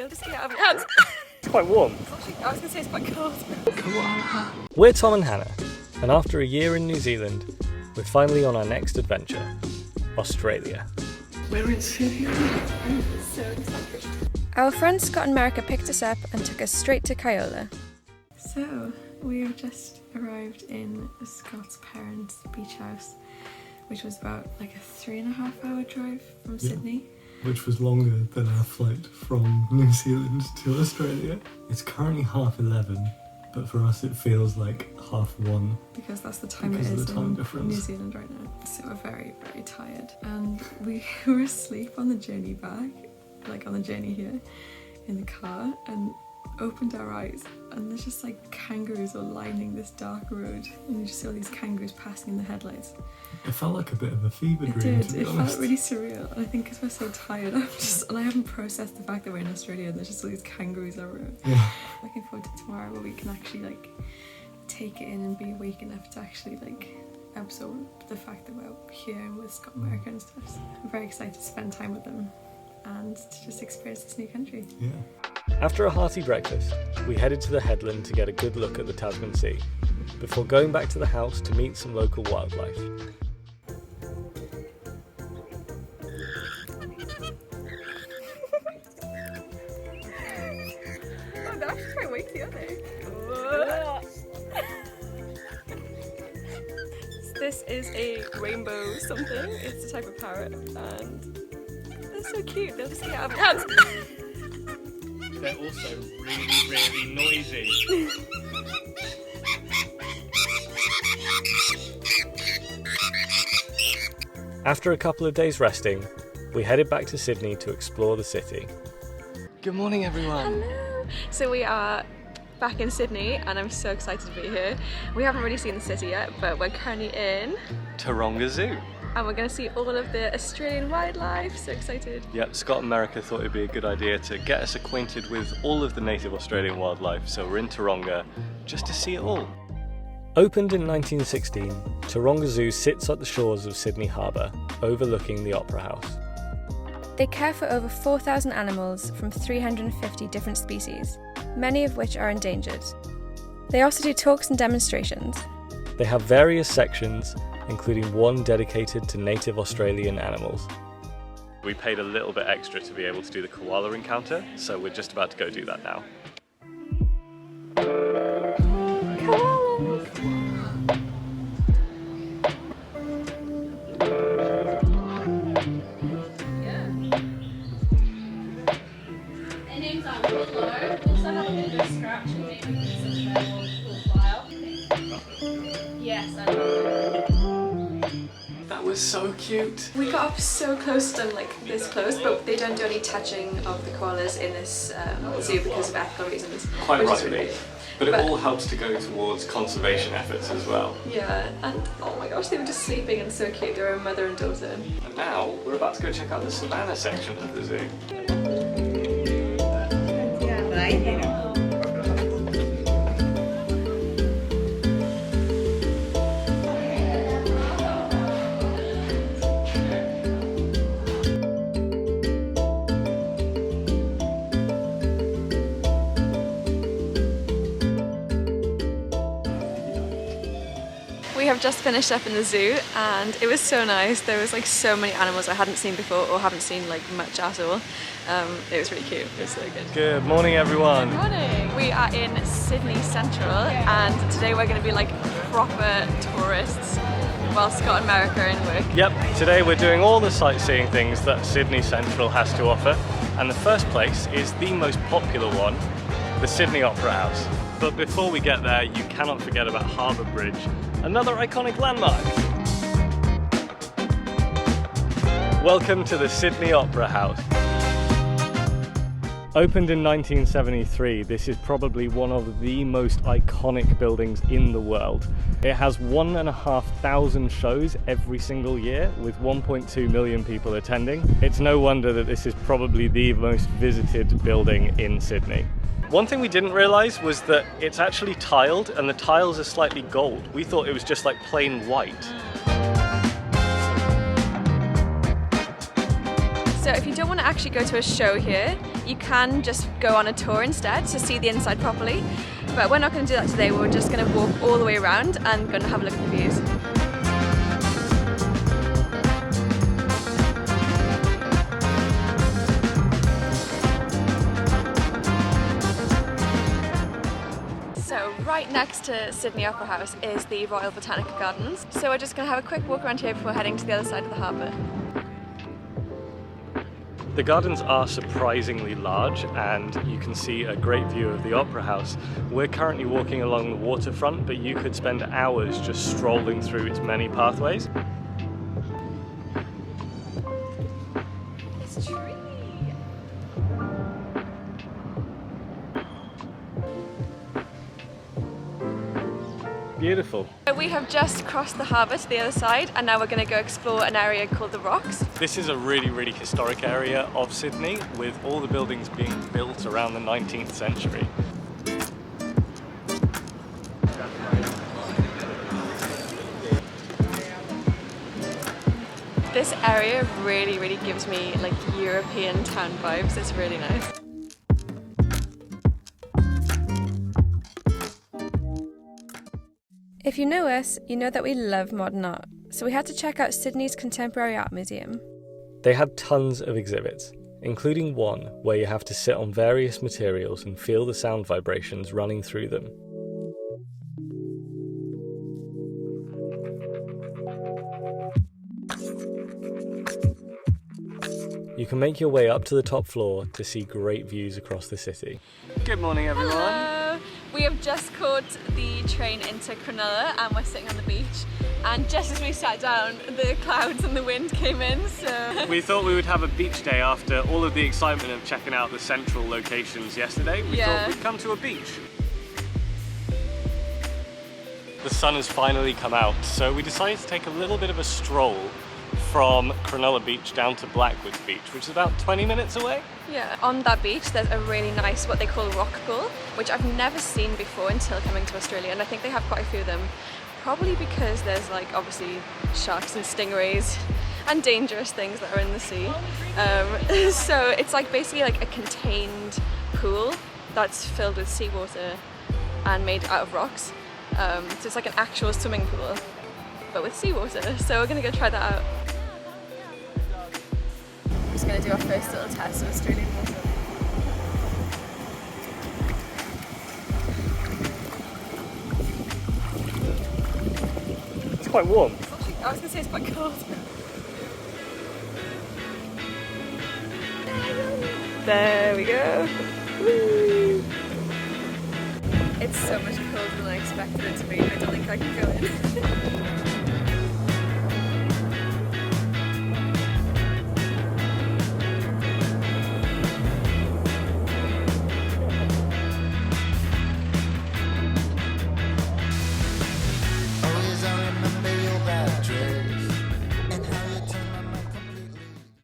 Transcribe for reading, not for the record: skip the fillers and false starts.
They'll just eat out of your hands. It's quite warm. I was going to say it's quite cold. Koala. We're Tom and Hannah, and after a year in New Zealand, we're finally on our next adventure, Australia. We're in Sydney. I'm so excited. Our friends Scott and America picked us up and took us straight to Koalas. So, we have just arrived in Scott's parents' beach house, which was about like a 3.5 hour drive from Sydney. Which was longer than our flight from New Zealand to Australia. It's currently 11:30, but for us it feels like 1:30. Because that's the time it is in New Zealand right now. So we're very, very tired. And we were asleep on the journey back, like on the journey here, in the car, and opened our eyes, and there's just like kangaroos all lining this dark road, and you just see all these kangaroos passing in the headlights. It felt like a bit of a fever dream, to be honest. It felt really surreal, and I think because we're so tired, and I haven't processed the fact that we're in Australia and there's just all these kangaroos everywhere. Yeah. Looking forward to tomorrow where we can actually like take it in and be awake enough to actually like absorb the fact that we're here with Scott and America and stuff. So I'm very excited to spend time with them and to just experience this new country. Yeah. After a hearty breakfast, we headed to the headland to get a good look at the Tasman Sea, before going back to the house to meet some local wildlife. Oh, they're actually quite weighty, aren't they? This is a rainbow something. It's a type of parrot, and they're so cute. They'll just eat out of your hands. They're also really, really noisy. After a couple of days resting, we headed back to Sydney to explore the city. Good morning, everyone. Hello. So we are back in Sydney, and I'm so excited to be here. We haven't really seen the city yet, but we're currently in Taronga Zoo. and we're going to see all of the Australian wildlife. So excited. Yep, Scott and America thought it'd be a good idea to get us acquainted with all of the native Australian wildlife, so we're in Taronga just to see it all. Opened in 1916, Taronga Zoo sits at the shores of Sydney Harbour, overlooking the Opera House. They care for over 4,000 animals from 350 different species, many of which are endangered. They also do talks and demonstrations. They have various sections, including one dedicated to native Australian animals. We paid a little bit extra to be able to do the koala encounter, so we're just about to go do that now. That was so cute. We got up so close to them, like this close, but they don't do any touching of the koalas in this zoo because of ethical reasons. Quite rightly. Really, but it all helps to go towards conservation efforts as well. Yeah, and oh my gosh, they were just sleeping and so cute. They were a mother and daughter. And now we're about to go check out the savannah section of the zoo. We have just finished up in the zoo and it was so nice. There was like so many animals I hadn't seen before or haven't seen like much at all. It was really cute. It was so good. Good morning, everyone. Good morning. We are in Sydney Central and today we're going to be like proper tourists while Scott and America are in work. Yep, today we're doing all the sightseeing things that Sydney Central has to offer, and the first place is the most popular one, the Sydney Opera House. But before we get there, you cannot forget about Harbour Bridge, another iconic landmark. Welcome to the Sydney Opera House. Opened in 1973, this is probably one of the most iconic buildings in the world. It has 1,500 shows every single year, with 1.2 million people attending. It's no wonder that this is probably the most visited building in Sydney. One thing we didn't realise was that it's actually tiled, and the tiles are slightly gold. We thought it was just like plain white. So if you don't want to actually go to a show here, you can just go on a tour instead to see the inside properly. But we're not going to do that today, we're just going to walk all the way around and going to have a look at the views. So right next to Sydney Opera House is the Royal Botanical Gardens. So we're just going to have a quick walk around here before heading to the other side of the harbour. The gardens are surprisingly large and you can see a great view of the Opera House. We're currently walking along the waterfront, but you could spend hours just strolling through its many pathways. This tree! Beautiful. We have just crossed the harbour to the other side and now we're going to go explore an area called the Rocks. This is a really historic area of Sydney, with all the buildings being built around the 19th century. This area really gives me like European town vibes. It's really nice. If you know us, you know that we love modern art, so we had to check out Sydney's Contemporary Art Museum. They had tons of exhibits, including one where you have to sit on various materials and feel the sound vibrations running through them. You can make your way up to the top floor to see great views across the city. Good morning, everyone. Hello. We have just caught the train into Cronulla and we're sitting on the beach. And just as we sat down, the clouds and the wind came in, so... We thought we would have a beach day after all of the excitement of checking out the central locations yesterday. We thought we'd come to a beach. The sun has finally come out, so we decided to take a little bit of a stroll from Cronulla Beach down to Blackwoods Beach, which is about 20 minutes away. Yeah, on that beach there's a really nice, what they call rock pool, which I've never seen before until coming to Australia, and I think they have quite a few of them. Probably because there's like obviously sharks and stingrays and dangerous things that are in the sea. So it's like basically like a contained pool that's filled with seawater and made out of rocks. So it's like an actual swimming pool, but with seawater. So we're gonna go try that out. I'm just gonna do our first little test of Australian water. It's quite warm. I was gonna say it's quite cold. There we go. Woo. It's so much colder than I expected it to be. I don't think I can go in.